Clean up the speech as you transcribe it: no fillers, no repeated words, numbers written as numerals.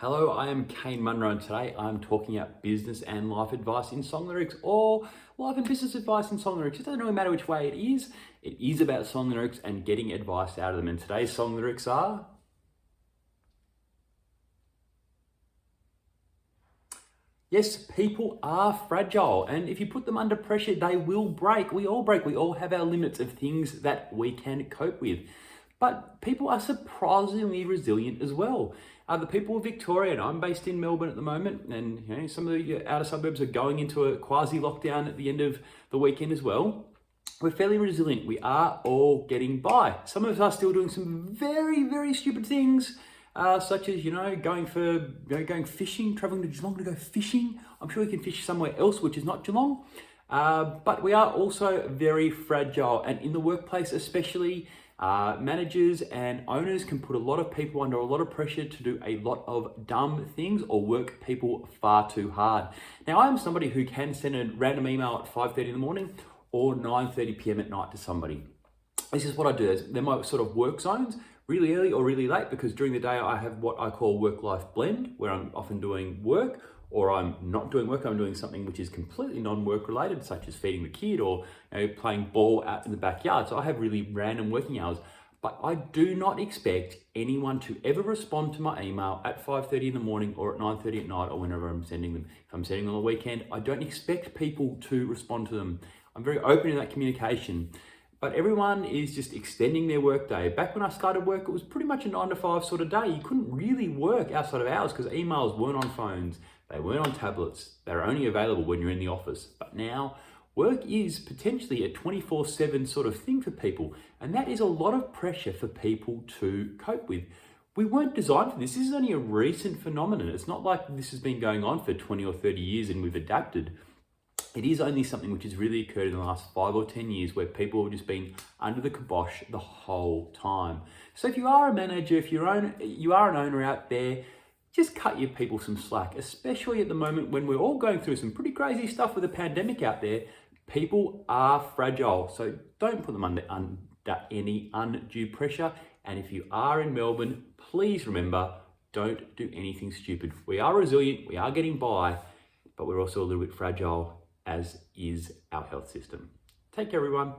Hello, I am Kane Munro, and today I'm talking about business and life advice in song lyrics, or life and business advice in song lyrics. It doesn't really matter which way it is. It is about song lyrics and getting advice out of them. And today's song lyrics are: yes, people are fragile, and if you put them under pressure, they will break. We all break. We all have our limits of things that we can cope with. But people are surprisingly resilient as well. The people of Victoria, and I'm based in Melbourne at the moment, and some of the outer suburbs are going into a quasi lockdown at the end of the weekend as well. We're fairly resilient. We are all getting by. Some of us are still doing some very, very stupid things, such as going fishing, traveling to Geelong to go fishing. I'm sure you can fish somewhere else which is not Geelong. But we are also very fragile, and in the workplace especially, managers and owners can put a lot of people under a lot of pressure to do a lot of dumb things or work people far too hard. Now, I am somebody who can send a random email at 5:30 in the morning or 9:30 p.m. at night to somebody. This is what I do. They're my sort of work zones, really early or really late, because during the day I have what I call work-life blend, where I'm often doing work, or I'm not doing work, I'm doing something which is completely non-work related, such as feeding the kid or playing ball out in the backyard. So I have really random working hours. But I do not expect anyone to ever respond to my email at 5:30 in the morning or at 9:30 at night or whenever I'm sending them. If I'm sending them on the weekend, I don't expect people to respond to them. I'm very open in that communication. But everyone is just extending their work day. Back when I started work, it was pretty much a 9 to 5 sort of day. You couldn't really work outside of hours because emails weren't on phones, they weren't on tablets, they were only available when you're in the office. But now, work is potentially a 24/7 sort of thing for people, and that is a lot of pressure for people to cope with. We weren't designed for this. This is only a recent phenomenon. It's not like this has been going on for 20 or 30 years and we've adapted. It is only something which has really occurred in the last 5 or 10 years, where people have just been under the kibosh the whole time. So if you are a manager, if you are an owner out there, just cut your people some slack, especially at the moment when we're all going through some pretty crazy stuff with the pandemic out there. People are fragile, so don't put them under any undue pressure. And if you are in Melbourne, please remember, don't do anything stupid. We are resilient, we are getting by, but we're also a little bit fragile, as is our health system. Take care, everyone.